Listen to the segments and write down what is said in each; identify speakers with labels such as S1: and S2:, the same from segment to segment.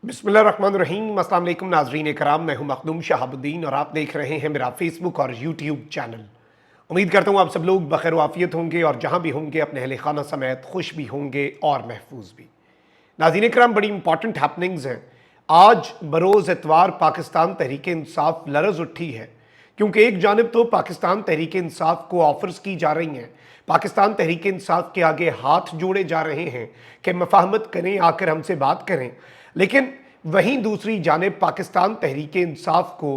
S1: बिस्मिल्लाहिर्रहमानिर्रहीम। अस्सलाम वालेकुम नाज़रीन कराम, मैं हूं मखदूम शहाबुद्दीन और आप देख रहे हैं मेरा फेसबुक और यूट्यूब चैनल। उम्मीद करता हूं आप सब लोग बखैर आफियत होंगे और जहां भी होंगे अपने अहले खाना समेत खुश भी होंगे और महफूज भी। नाज़रीन कराम, बड़ी इंपॉर्टेंट हैपनिंग्स हैं। आज बरोज़ एतवार पाकिस्तान तहरीक इंसाफ लरज़ उठी है, क्योंकि एक जानब तो पाकिस्तान तहरीक इंसाफ को ऑफर्स की जा रही हैं, पाकिस्तान तहरीक इंसाफ के आगे हाथ जोड़े जा रहे हैं कि मफाहमत करें, आकर हमसे बात करें। लेकिन वहीं दूसरी जानिब पाकिस्तान तहरीक इंसाफ को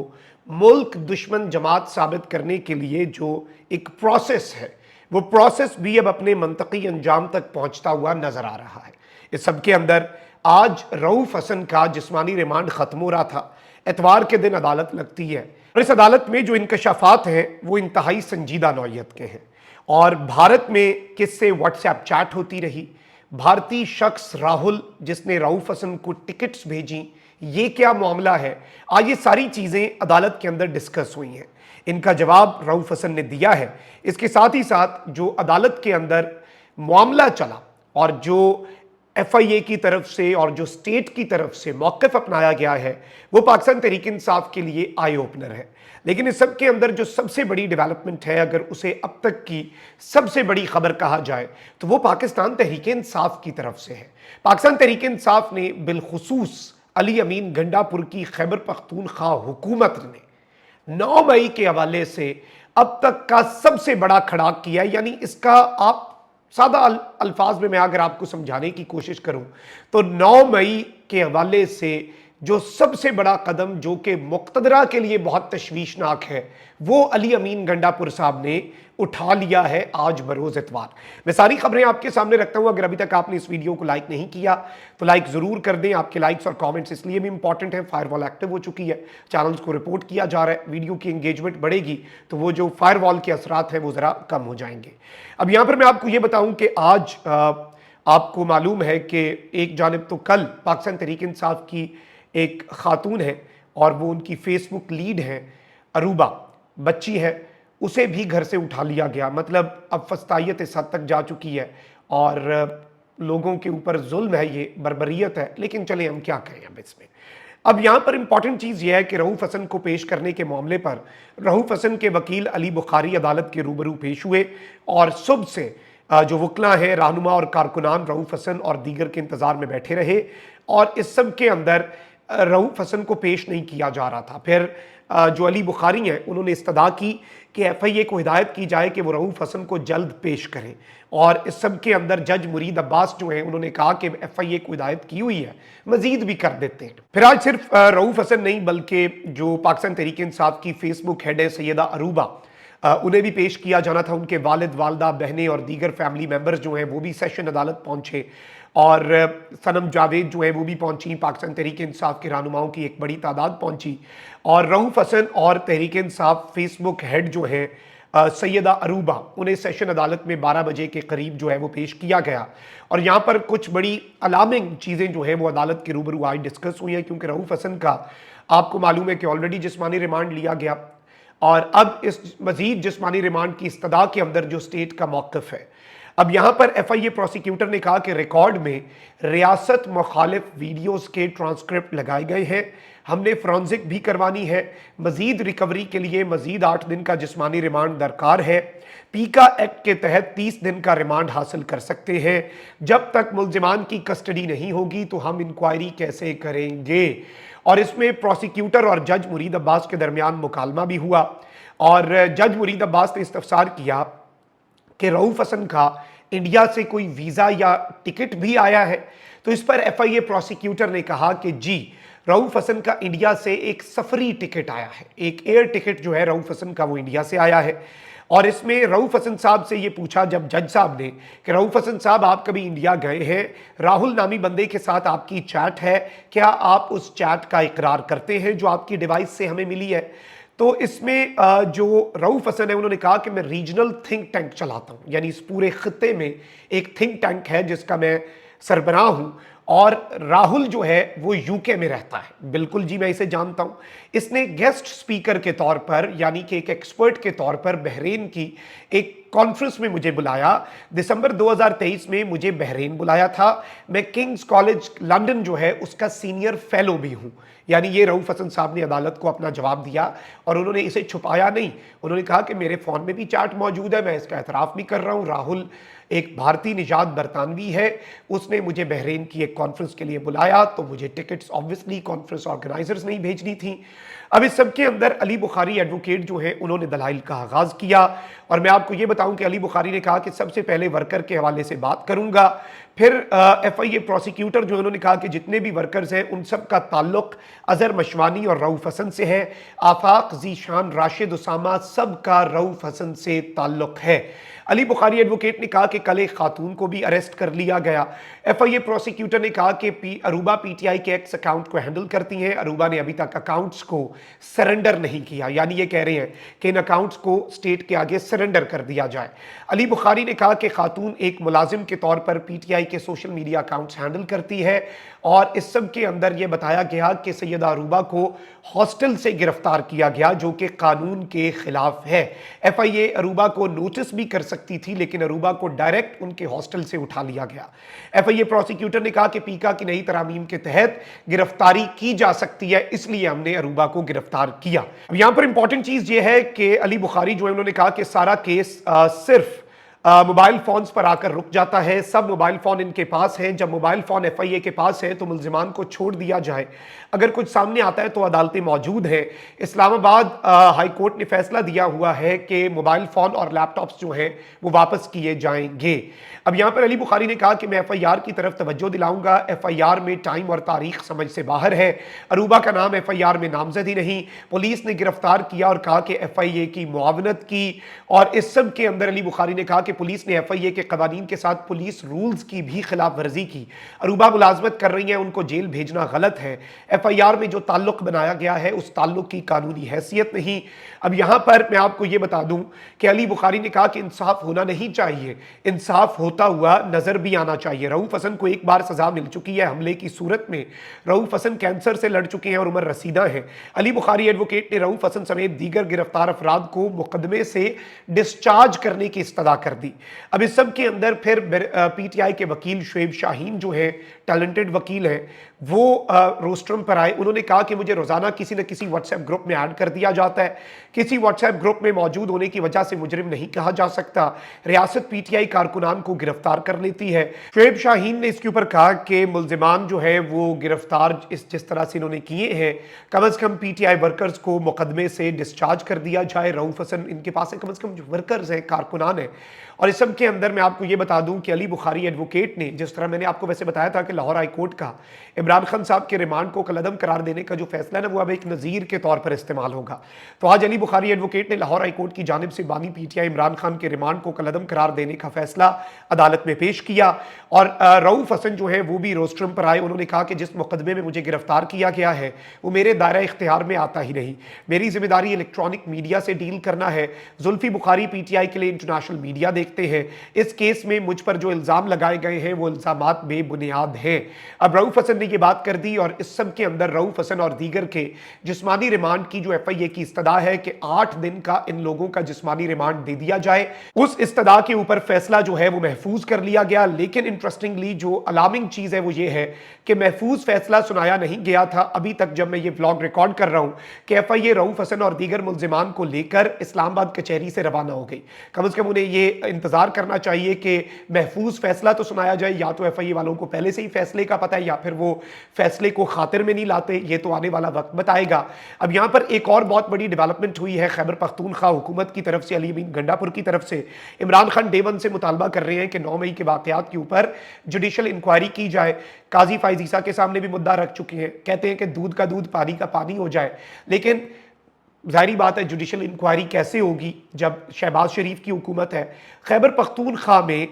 S1: मुल्क दुश्मन जमात साबित करने के लिए जो एक प्रोसेस है, वो प्रोसेस भी अब अपने मंतकी अंजाम तक पहुंचता हुआ नजर आ रहा है। इस सब के अंदर आज रऊफ हसन का जिस्मानी रिमांड खत्म हो रहा था। एतवार के दिन अदालत लगती है और इस अदालत में जो इंकशाफात हैं वो इंतहाई संजीदा नौयत के हैं। और भारत में किससे व्हाट्सएप चैट होती रही, भारतीय शख्स राहुल जिसने रऊफ हसन को टिकट्स भेजी, ये क्या मामला है, आज ये सारी चीज़ें अदालत के अंदर डिस्कस हुई हैं। इनका जवाब रऊफ हसन ने दिया है। इसके साथ ही साथ जो अदालत के अंदर मामला चला और जो FIA की तरफ से और जो स्टेट की तरफ से मौक़िफ़ अपनाया गया है, वो पाकिस्तान तहरीक इंसाफ के लिए आई ओपनर है। लेकिन इस सब के अंदर जो सबसे बड़ी डेवलपमेंट है, अगर उसे अब तक की सबसे बड़ी खबर कहा जाए, तो वो पाकिस्तान तहरीक इंसाफ की तरफ से है। पाकिस्तान तहरीक इंसाफ ने बिलखुसूस अली अमीन गंडापुर की खैबर पख्तूनख्वा हुकूमत ने 9 मई के हवाले से अब तक का सबसे बड़ा खड़ाक किया है। यानी इसका आप सादा अल्फाज में मैं अगर आपको समझाने की कोशिश करूं तो 9 मई के हवाले से जो सबसे बड़ा कदम, जो कि मुक्तदरा के लिए बहुत तशवीशनाक है, वो अली अमीन गंडापुर साहब ने उठा लिया है आज बरोज़ एतवार। मैं सारी खबरें आपके सामने रखता हूं। अगर अभी तक आपने इस वीडियो को लाइक नहीं किया तो लाइक ज़रूर कर दें। आपके लाइक्स और कमेंट्स इसलिए भी इंपॉर्टेंट हैं, फायरवॉल एक्टिव हो चुकी है, चैनल्स को रिपोर्ट किया जा रहा है, वीडियो की एंगेजमेंट बढ़ेगी तो वो जो फायरवॉल के असरात हैं वो ज़रा कम हो जाएंगे। अब यहाँ पर मैं आपको ये बताऊँ कि आज आपको मालूम है कि एक जानिब तो कल पाकिस्तान तहरीक इंसाफ की एक खातून है और वो उनकी फेसबुक लीड है, अरूबा बच्ची है, उसे भी घर से उठा लिया गया। मतलब अब फस्तायत इस हद तक जा चुकी है और लोगों के ऊपर जुल्म है, ये बर्बरियत है। लेकिन चले हम क्या कहें अब इसमें। अब यहाँ पर इंपॉर्टेंट चीज़ यह है कि रऊफ हसन को पेश करने के मामले पर रऊफ हसन के वकील अली बुखारी अदालत के रूबरू पेश हुए और सुबह से जो वकला हैं, रहनुमा और कारकुनान रऊफ हसन और दीगर के इंतज़ार में बैठे रहे और इस सब के अंदर रऊफ हसन को पेश नहीं किया जा रहा था। फिर जो अली बुखारी हैं उन्होंने इस्तदा की कि FIA को हिदायत की जाए कि वो रऊफ हसन को जल्द पेश करें और इस सब के अंदर जज मुरीद अब्बास जो हैं उन्होंने कहा कि FIA को हिदायत की हुई है, मजीद भी कर देते हैं। फिर आज सिर्फ रऊफ हसन नहीं बल्कि जो पाकिस्तान तहरीक इंसाफ की फेसबुक हेड है सैयदा अरूबा, उन्हें भी पेश किया जाना था। उनके वालिद, वालदा, बहनें और दीगर फैमिली मेम्बर्स जो हैं वो भी सेशन अदालत पहुंचे और सनम जावेद जो है वो भी पहुंची। पाकिस्तान तहरीक इंसाफ के रहनुमाओं की एक बड़ी तादाद पहुंची और रऊफ हसन और तहरीक इंसाफ फेसबुक हेड जो है सैयदा अरूबा, उन्हें सेशन अदालत में 12 बजे के करीब जो है वो पेश किया गया। और यहाँ पर कुछ बड़ी अलार्मिंग चीज़ें जो हैं वो अदालत के रूबरू आज डिस्कस हुई हैं, क्योंकि रऊफ हसन का आपको मालूम है कि ऑलरेडी जिस्मानी रिमांड लिया गया और अब इस मजीद जिस्मानी रिमांड की इस्तदा के अंदर जो स्टेट का मौक़िफ़ है। अब यहाँ पर FIA प्रोसिक्यूटर ने कहा कि रिकॉर्ड में रियासत मुखालिफ वीडियोस के ट्रांसक्रिप्ट लगाए गए हैं, हमने फोरेंसिक भी करवानी है, मजीद रिकवरी के लिए मजीद 8 दिन का जिस्मानी रिमांड दरकार है। पीका एक्ट के तहत 30 दिन का रिमांड हासिल कर सकते हैं। जब तक मुल्जिमान की कस्टडी नहीं होगी तो हम इंक्वायरी कैसे करेंगे। और इसमें प्रोसिक्यूटर और जज मुरीद अब्बास के दरमियान मुकालमा भी हुआ और जज मुरीद अब्बास ने इस्तफसार किया कि रऊफ हसन का इंडिया से कोई वीज़ा या टिकट भी आया है। तो इस पर FIA प्रोसिक्यूटर ने कहा कि जी, रऊफ हसन का इंडिया से एक सफरी टिकट आया है, एक एयर टिकट जो है रऊफ हसन का वो इंडिया से आया है। और इसमें रऊफ हसन साहब से ये पूछा जब जज साहब ने कि रऊफ हसन साहब आप कभी इंडिया गए हैं, राहुल नामी बंदे के साथ आपकी चैट है, क्या आप उस चैट का इकरार करते हैं जो आपकी डिवाइस से हमें मिली है। तो इसमें जो रऊफ हसन है उन्होंने कहा कि मैं रीजनल थिंक टैंक चलाता हूँ, यानी इस पूरे खत्ते में एक थिंक टैंक है जिसका मैं सरबराह हूँ और राहुल जो है वो UK में रहता है। बिल्कुल जी, मैं इसे जानता हूँ। इसने गेस्ट स्पीकर के तौर पर, यानी कि एक एक्सपर्ट के तौर पर बहरीन की एक कॉन्फ्रेंस में मुझे बुलाया। दिसंबर 2023 में मुझे बहरीन बुलाया था। मैं किंग्स कॉलेज लंदन जो है उसका सीनियर फेलो भी हूं। यानी ये रऊफ हसन साहब ने अदालत को अपना जवाब दिया और उन्होंने इसे छुपाया नहीं। उन्होंने कहा कि मेरे फ़ोन में भी चैट मौजूद है, मैं इसका एतराफ़ भी कर रहा हूँ। राहुल एक भारतीय निजात बरतानवी है, उसने मुझे बहरीन की एक कॉन्फ्रेंस के लिए बुलाया, तो मुझे टिकट्स ऑब्वियसली कॉन्फ्रेंस ऑर्गेनाइजर्स नहीं भेजनी थी। अब इस सब के अंदर अली बुखारी एडवोकेट जो है उन्होंने दलाइल का आगाज़ किया और मैं आपको ये बताऊं कि अली बुखारी ने कहा कि सबसे पहले वर्कर के हवाले से बात करूंगा, फिर FIA प्रोसिक्यूटर जो उन्होंने कहा कि जितने भी वर्कर्स हैं उन सब का ताल्लुक अजहर मशवानी और रऊफ हसन से है। आफाक, जीशान, राशिद, उसामा, सब का रऊफ हसन से ताल्लुक है। अली बुखारी एडवोकेट ने कहा कि कल एक खातून को भी अरेस्ट कर लिया गया। FIA प्रोसिक्यूटर ने कहा कि अरूबा PTI के एक्स अकाउंट को हैंडल करती हैं। अरूबा ने अभी तक अकाउंट्स को सरेंडर नहीं किया, यानी ये कह रहे हैं कि इन अकाउंट्स को स्टेट के आगे सरेंडर कर दिया जाए। अली बुखारी ने कहा कि खातून एक मुलाजिम के तौर पर PTI के सोशल मीडिया अकाउंट्स हैंडल करती है और इस सब के अंदर यह बताया गया कि सैयदा अरूबा को हॉस्टल से गिरफ्तार किया गया जो कि कानून के खिलाफ है। FIA अरूबा को नोटिस भी कर सकती थी लेकिन अरूबा को डायरेक्ट उनके हॉस्टल से उठा लिया गया। FIA प्रोसिक्यूटर ने कहा कि पीका की नई तरामीम के तहत गिरफ्तारी की जा सकती है, इसलिए हमने अरूबा को गिरफ्तार किया। अब यहां पर इंपॉर्टेंट चीज यह है कि अली बुखारी जो है उन्होंने कहा कि सारा केस सिर्फ मोबाइल फ़ोन्स पर आकर रुक जाता है। सब मोबाइल फ़ोन इनके पास हैं। जब मोबाइल फ़ोन FIA के पास है तो मुल्ज़िमान को छोड़ दिया जाए। अगर कुछ सामने आता है तो अदालतें मौजूद हैं। इस्लामाबाद हाई कोर्ट ने फैसला दिया हुआ है कि मोबाइल फ़ोन और लैपटॉप्स जो हैं वो वापस किए जाएंगे। अब यहाँ पर अली बुखारी ने कहा कि मैं FIR की तरफ तवज्जो दिलाऊंगा। FIR में टाइम और तारीख समझ से बाहर है। अरूबा का नाम FIR में नामजद ही नहीं। पुलिस ने गिरफ्तार किया और कहा कि FIA की मुआवनत की और इस सब के अंदर अली बुखारी ने कहा कि पुलिस ने FIA के कवानीन के साथ पुलिस रूल्स की भी खिलाफ वर्जी की। अरूबा मुलाजमत कर रही हैं, उनको जेल भेजना गलत है। FIR में जो ताल्लुक बनाया गया है उस ताल्लुक की कानूनी हैसियत नहीं। अब यहाँ पर मैं आपको ये बता दूं कि अली बुखारी ने कहा कि इंसाफ होना नहीं चाहिए, इंसाफ होता हुआ नजर भी आना चाहिए। रऊफ हसन को एक बार सजा मिल चुकी है हमले की सूरत में। रऊफ हसन कैंसर से लड़ चुके हैं और उम्र रसीदा है। अली बुखारी एडवोकेट ने रऊफ हसन समेत दीगर गिरफ्तार अफराद को मुकदमे से डिस्चार्ज करने की इस्तदा कर दी। अब इस सब के अंदर फिर PTI के वकील शुएब शाहीन जो है टैलेंटेड वकील हैं, वो रोस्ट्रम पर आए। उन्होंने कहा कि मुझे रोजाना किसी न किसी व्हाट्सएप ग्रुप में ऐड कर दिया जाता है। किसी व्हाट्सएप ग्रुप में मौजूद होने की वजह से मुजरिम नहीं कहा जा सकता। रियासत PTI कारकुनान को गिरफ्तार कर लेती है। शुएब शाहीन ने इसके ऊपर कहा कि मुल्जिमान जो है वो गिरफ्तार जिस तरह से इन्होंने किए हैं, कम से कम PTI वर्कर्स को मुकदमे से डिस्चार्ज कर दिया जाए। रऊफ हसन इनके पास है, कम से कम जो वर्कर्स हैं, कारकुनान हैं। और इस सब के अंदर मैं आपको ये बता दूं कि अली बुखारी एडवोकेट ने, जिस तरह मैंने आपको वैसे बताया था कि लाहौर हाई कोर्ट का इमरान खान साहब के रिमांड को कलअदम करार देने का जो फैसला है ना, वो अब एक नज़ीर के तौर पर इस्तेमाल होगा। तो आज अली बुखारी एडवोकेट ने लाहौर हाई कोर्ट की जानिब से बानी PTI इमरान खान के रिमांड को कलअदम करार देने का फैसला अदालत में पेश किया। और रऊफ हसन जो है वो भी रोस्ट्रम पर आए। उन्होंने कहा कि जिस मुकदमे में मुझे गिरफ्तार किया गया है वो मेरे दायरा इख्तियार में आता ही नहीं। मेरी जिम्मेदारी इलेक्ट्रॉनिक मीडिया से डील करना है। जुल्फी बुखारी PTI के लिए इंटरनेशनल मीडिया देखते हैं। इस केस में मुझ पर जो इल्ज़ाम लगाए गए हैं वो इल्ज़ामात बेबुनियाद हैं। अब रऊफ हसन ने ये बात कर दी और इस सब के अंदर रऊफ हसन और दीगर के जिस्मानी रिमांड की जो FIA की इस्तदा है कि 8 दिन का इन लोगों का जिस्मानी रिमांड दे दिया जाए, उस इस्तदा के ऊपर फैसला जो है वो महफूज कर लिया गया। लेकिन इंटरेस्टिंगली जो अलार्मिंग चीज है वो ये है कि महफूज फैसला सुनाया नहीं गया था अभी तक, जब मैं ये व्लॉग रिकॉर्ड कर रहा हूं, कि FIA रऊफ हसन और दीगर मुल्जिमान को लेकर इस्लामाबाद कचहरी से रवाना हो गई। कम से कम उन्हें ये इंतजार करना चाहिए कि महफूज फैसला तो सुनाया जाए। या तो FIA वालों को पहले से ही फैसले का पता है या फिर वो फैसले को खातिर में नहीं लाते, ये तो आने वाला वक्त बताएगा। अब यहां पर एक और बहुत बड़ी डेवलपमेंट हुई है। खैबर पख्तूनख्वा हुकूमत की तरफ से, अली अमीन गंडापुर की तरफ से इमरान खान डे वन से मुतालबा कर रहे हैं कि 9 मई के वाकयात के ऊपर जुडिशल इंक्वायरी की जाए। काजी फाइज ईसा के सामने भी मुद्दा रख चुके हैं, कहते हैं कि दूध का दूध पानी का पानी हो जाए। लेकिन जाहिर बात है जुडिशल इंक्वायरी कैसे होगी जब शहबाज शरीफ की हुकूमत है। खैबर पख्तूनख्वा में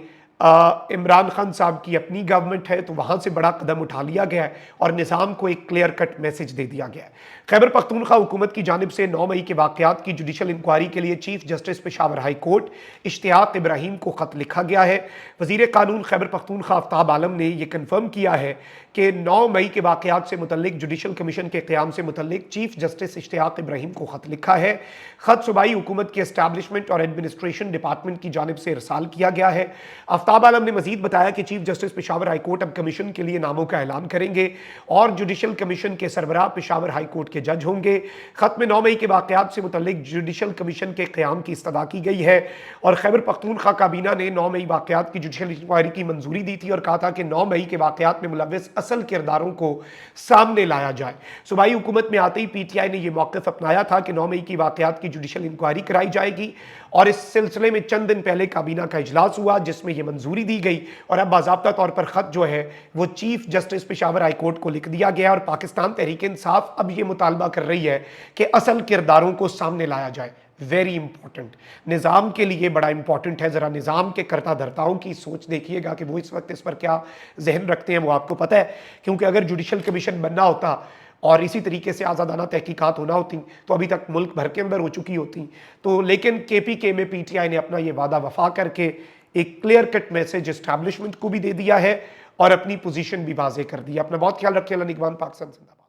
S1: इमरान खान साहब की अपनी गवर्नमेंट है, तो वहां से बड़ा कदम उठा लिया गया है और निज़ाम को एक क्लियर कट मैसेज दे दिया गया है। खैबर पख्तूनख्वा हुकूमत की जानिब से 9 मई के वाकयात की जुडिशल इंक्वायरी के लिए chief justice Peshawar high court Ishtiaq Ibrahim को खत लिखा गया है। वजीर कानून खैबर पख्तूनख्वा आफ्ताब आलम ने यह कन्फर्म किया है کہ 9 मई के वाक़यात से मुतल्लिक जुडिशल कमीशन के क़याम से मुतल्लिक चीफ जस्टिस इश्तियाक इब्राहिम को ख़त लिखा है। ख़त सूबाई हुकूमत की एस्टैब्लिशमेंट और एडमिनिस्ट्रेशन डिपार्टमेंट की जानिब से इरसाल किया गया है। आफ्ताब आलम ने मजीद बताया कि chief justice Peshawar high court अब कमीशन के लिए नामों का ऐलान करेंगे और जुडिशल कमीशन के सरबराह पेशावर हाई कोर्ट के जज होंगे। ख़त में 9 मई के वाक़यात से मुतल्लिक जुडिशल कमीशन के क़याम की इस्तदा की गई है और खैबर पख्तूनख्वा काबीना ने 9 मई वाक़यात की जुडिशल इंक्वायरी की मंजूरी दी थी और कहा था कि 9 मई के वाक़यात में मुलव्विस असल किरदारों को सामने लाया जाए। सूबाई हुकूमत में आते ही पीटीआई ने यह मौक़िफ़ अपनाया था कि 9 मई की वाक़यात की जुडिशल इंक्वायरी कराई जाएगी और इस सिलसिले में चंद दिन पहले काबीना का इजलास हुआ जिसमें यह मंजूरी दी गई और अब बाज़ाब्ता तौर पर ख़त जो है वो chief justice Peshawar high court को लिख दिया गया और पाकिस्तान तहरीक इंसाफ अब ये मुतालबा कर रही है कि असल किरदारों को सामने लाया जाए। वेरी इंपॉर्टेंट, निज़ाम के लिए बड़ा इंपॉर्टेंट है। ज़रा निज़ाम के कर्ता धर्ताओं की सोच देखिएगा कि वो इस वक्त इस पर क्या जहन रखते हैं, वो आपको पता है। क्योंकि अगर जुडिशल कमीशन बनना होता और इसी तरीके से आज़ादाना तहकीकात होना होती तो अभी तक मुल्क भर के अंदर हो चुकी होती। तो लेकिन केपीके में पीटीआई ने अपना ये वादा वफा करके एक क्लियर कट मैसेज एस्टैब्लिशमेंट को भी दे दिया है और अपनी पोजीशन भी वाज़ेह कर दी। अपना बहुत ख्याल रखिए। निगरान पाकिस्तान जिंदाबाद।